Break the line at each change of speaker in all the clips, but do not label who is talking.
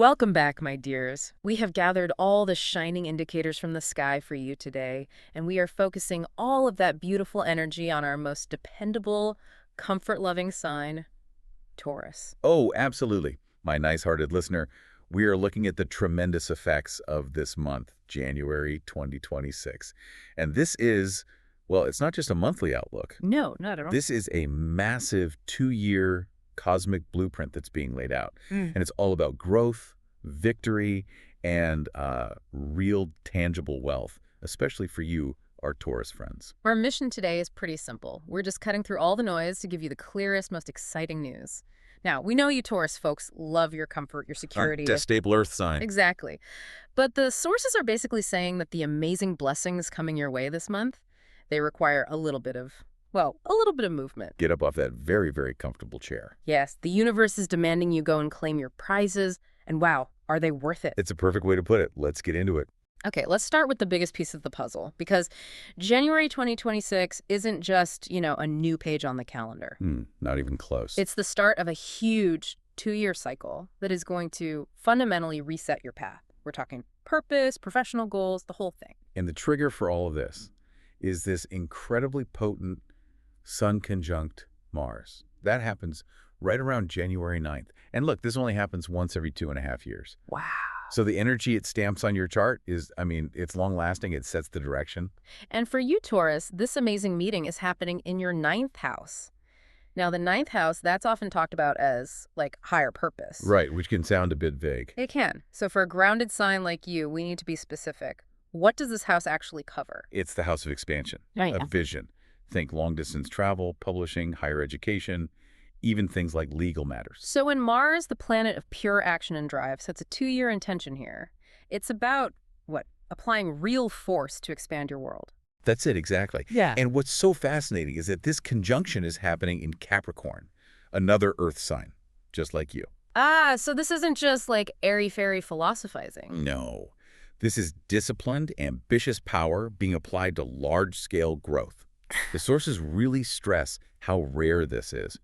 Welcome back, my dears. We have gathered all the shining indicators from the sky for you today, and we are focusing all of that beautiful energy on our most dependable, comfort-loving sign, Taurus.
Oh, absolutely. My nice-hearted listener, we are looking at the tremendous effects of this month, January 2026. And this is, well, it's not just a monthly outlook.
No, not at all.
This is a massive 2-year cosmic blueprint that's being laid out.
Mm.
And it's all about growth, victory, and real tangible wealth, especially for you, our Taurus friends.
Our mission today is pretty simple. We're just cutting through all the noise to give you the clearest, most exciting news. Now, we know you Taurus folks love your comfort, your security.
Our stable Earth sign.
Exactly. But the sources are basically saying that the amazing blessings coming your way this month, they require a little bit of, well, a little bit of movement.
Get up off that very, very comfortable chair.
Yes, the universe is demanding you go and claim your prizes, and wow, are they worth it?
It's a perfect way to put it. Let's get into it.
Okay, let's start with the biggest piece of the puzzle, because January 2026 isn't just, a new page on the calendar.
Not even close.
It's the start of a huge 2-year cycle that is going to fundamentally reset your path. We're talking purpose, professional goals, the whole thing.
And the trigger for all of this is this incredibly potent Sun conjunct Mars. That happens right around January 9th. And look, this only happens once every 2.5 years.
Wow.
So the energy it stamps on your chart is, it's long-lasting. It sets the direction.
And for you, Taurus, this amazing meeting is happening in your 9th house. Now, the 9th house, that's often talked about as, higher purpose.
Right, which can sound a bit vague.
It can. So for a grounded sign like you, we need to be specific. What does this house actually cover?
It's the house of expansion,
Right.
of vision. Think long-distance travel, publishing, higher education, even things like legal matters.
So when Mars, the planet of pure action and drive, sets a 2-year intention here, it's about, applying real force to expand your world.
That's it, exactly.
Yeah.
And what's so fascinating is that this conjunction is happening in Capricorn, another Earth sign, just like you.
So this isn't just airy-fairy philosophizing.
No. This is disciplined, ambitious power being applied to large-scale growth. The sources really stress how rare this is.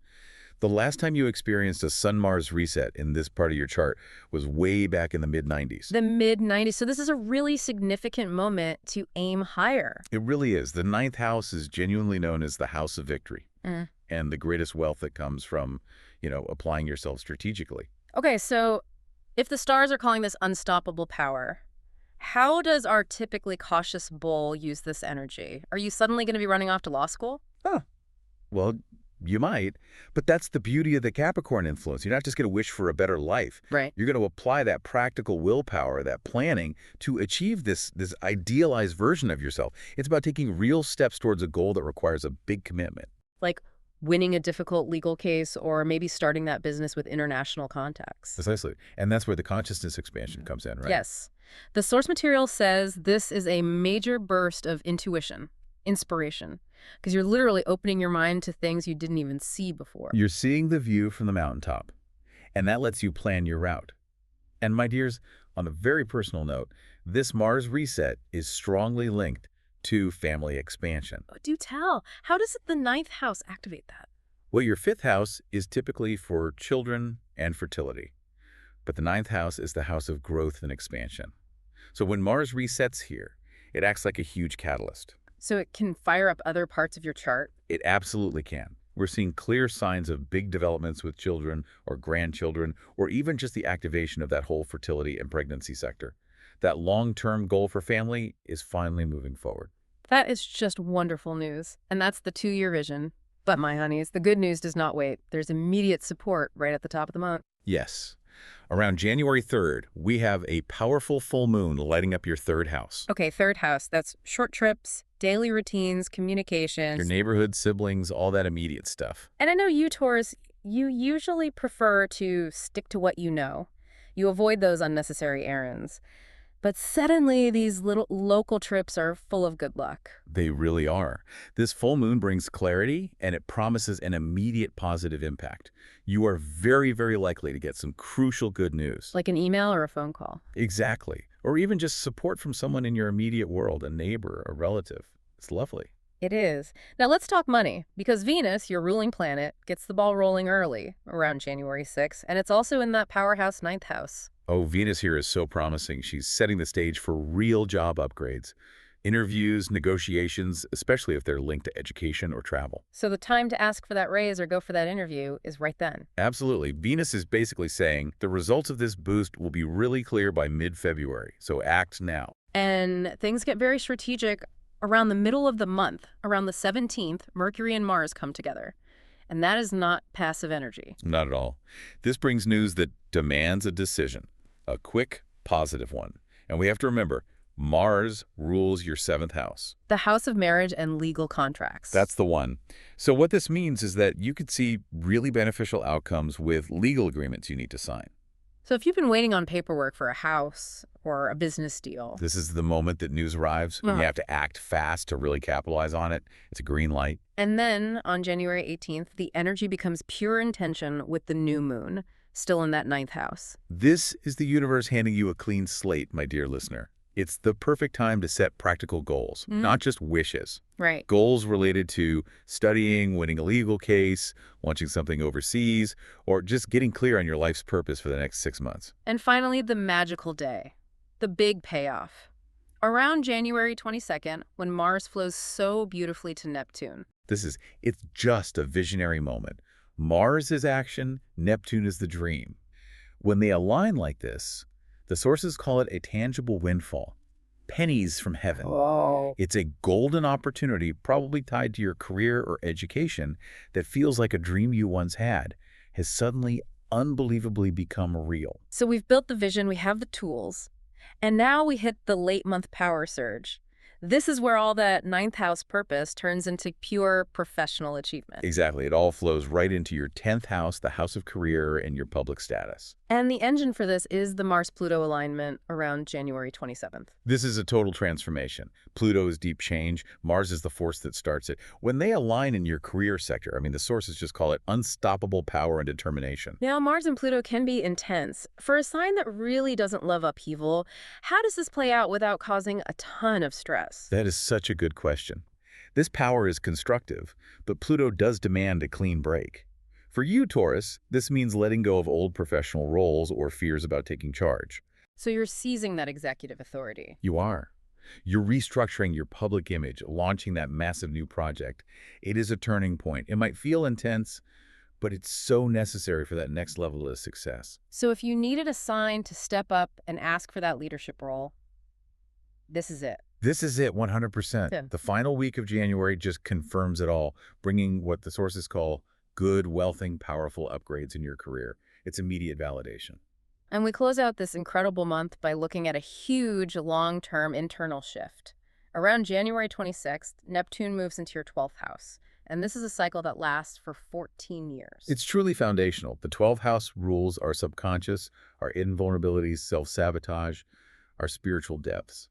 The last time you experienced a Sun-Mars reset in this part of your chart was way back in the mid-90s.
The mid-90s. So this is a really significant moment to aim higher.
It really is. The 9th house is genuinely known as the house of victory and the greatest wealth that comes from, applying yourself strategically.
Okay, so if the stars are calling this unstoppable power, how does our typically cautious bull use this energy? Are you suddenly going to be running off to law school?
Well, you might, but that's the beauty of the Capricorn influence. You're not just going to wish for a better life.
Right.
You're going to apply that practical willpower, that planning, to achieve this idealized version of yourself. It's about taking real steps towards a goal that requires a big commitment.
Like winning a difficult legal case or maybe starting that business with international contacts.
Precisely. And that's where the consciousness expansion comes in, right?
Yes. The source material says this is a major burst of intuition, inspiration, because you're literally opening your mind to things you didn't even see before.
You're seeing the view from the mountaintop, and that lets you plan your route. And my dears, on a very personal note, this Mars reset is strongly linked to family expansion.
Oh, do tell. How does the 9th house activate that?
Well, your 5th house is typically for children and fertility, but the 9th house is the house of growth and expansion. So when Mars resets here, it acts like a huge catalyst.
So it can fire up other parts of your chart?
It absolutely can. We're seeing clear signs of big developments with children or grandchildren, or even just the activation of that whole fertility and pregnancy sector. That long-term goal for family is finally moving forward.
That is just wonderful news. And that's the 2-year vision. But my honeys, the good news does not wait. There's immediate support right at the top of the month.
Yes. Around January 3rd, we have a powerful full moon lighting up your 3rd house.
Okay, 3rd house. That's short trips, daily routines, communications.
Your neighborhood, siblings, all that immediate stuff.
And I know you, Taurus, you usually prefer to stick to what you know. You avoid those unnecessary errands. But suddenly, these little local trips are full of good luck.
They really are. This full moon brings clarity, and it promises an immediate positive impact. You are very, very likely to get some crucial good news.
Like an email or a phone call.
Exactly. Or even just support from someone in your immediate world, a neighbor, a relative. It's lovely.
It is. Now let's talk money, because Venus, your ruling planet, gets the ball rolling early, around January 6th, and it's also in that powerhouse ninth house.
Oh, Venus here is so promising. She's setting the stage for real job upgrades. Interviews, negotiations, especially if they're linked to education or travel.
So the time to ask for that raise or go for that interview is right then.
Absolutely. Venus is basically saying the results of this boost will be really clear by mid-February, so act now.
And things get very strategic around the middle of the month. Around the 17th, Mercury and Mars come together. And that is not passive energy.
Not at all. This brings news that demands a decision, a quick, positive one. And we have to remember, Mars rules your seventh house.
The house of marriage and legal contracts.
That's the one. So what this means is that you could see really beneficial outcomes with legal agreements you need to sign.
So if you've been waiting on paperwork for a house or a business deal.
This is the moment that news arrives when you have to act fast to really capitalize on it. It's a green light.
And then on January 18th, the energy becomes pure intention with the new moon, still in that ninth house.
This is the universe handing you a clean slate, my dear listener. It's the perfect time to set practical goals, not just wishes.
Right.
Goals related to studying, winning a legal case, launching something overseas, or just getting clear on your life's purpose for the next 6 months.
And finally, the magical day, the big payoff. Around January 22nd, when Mars flows so beautifully to Neptune.
It's just a visionary moment. Mars is action, Neptune is the dream. When they align like this, the sources call it a tangible windfall. Pennies from heaven.
Oh.
It's a golden opportunity, probably tied to your career or education, that feels like a dream you once had, has suddenly unbelievably become real.
So we've built the vision, we have the tools, and now we hit the late month power surge. This is where all that ninth house purpose turns into pure professional achievement.
Exactly. It all flows right into your 10th house, the house of career, and your public status.
And the engine for this is the Mars-Pluto alignment around January 27th.
This is a total transformation. Pluto is deep change. Mars is the force that starts it. When they align in your career sector, I mean, the sources just call it unstoppable power and determination.
Now, Mars and Pluto can be intense. For a sign that really doesn't love upheaval, how does this play out without causing a ton of stress?
That is such a good question. This power is constructive, but Pluto does demand a clean break. For you, Taurus, this means letting go of old professional roles or fears about taking charge.
So you're seizing that executive authority.
You are. You're restructuring your public image, launching that massive new project. It is a turning point. It might feel intense, but it's so necessary for that next level of success.
So if you needed a sign to step up and ask for that leadership role, this is it.
This is it, 100%.
Yeah.
The final week of January just confirms it all, bringing what the sources call good, wealthing, powerful upgrades in your career. It's immediate validation.
And we close out this incredible month by looking at a huge long-term internal shift. Around January 26th, Neptune moves into your 12th house. And this is a cycle that lasts for 14 years.
It's truly foundational. The 12th house rules our subconscious, our invulnerabilities, self-sabotage, our spiritual depths.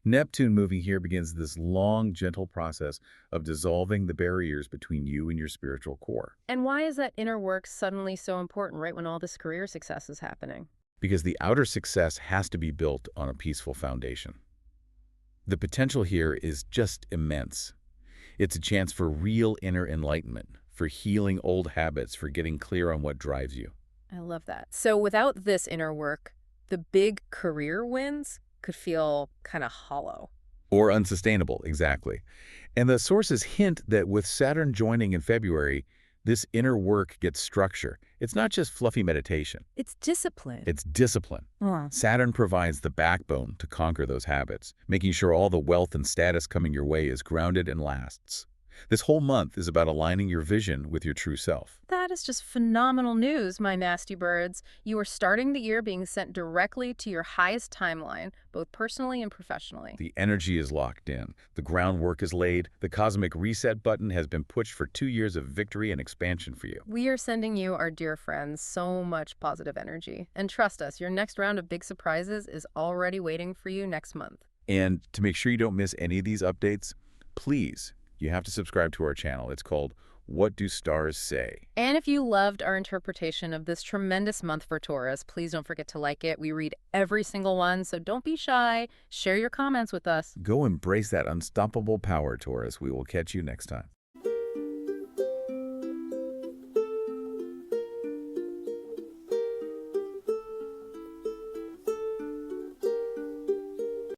Neptune moving here begins this long, gentle process of dissolving the barriers between you and your spiritual core.
And why is that inner work suddenly so important right when all this career success is happening?
Because the outer success has to be built on a peaceful foundation. The potential here is just immense. It's a chance for real inner enlightenment, for healing old habits, for getting clear on what drives you.
I love that. So without this inner work, the big career wins could feel kind of hollow.
Or unsustainable, exactly. And the sources hint that with Saturn joining in February, this inner work gets structure. It's not just fluffy meditation.
It's discipline.
It's discipline. Saturn provides the backbone to conquer those habits, making sure all the wealth and status coming your way is grounded and lasts. This whole month is about aligning your vision with your true self.
That is just phenomenal news, my nasty birds. You are starting the year being sent directly to your highest timeline, both personally and professionally.
The energy is locked in. The groundwork is laid. The cosmic reset button has been pushed for 2 years of victory and expansion for you.
We are sending you, our dear friends, so much positive energy. And trust us, your next round of big surprises is already waiting for you next month.
And to make sure you don't miss any of these updates, please, you have to subscribe to our channel. It's called What do stars say?
And if you loved our interpretation of this tremendous month for Taurus, please don't forget to like it. We read every single one, so don't be shy. Share your comments with us.
Go embrace that unstoppable power, Taurus. We will catch you next time.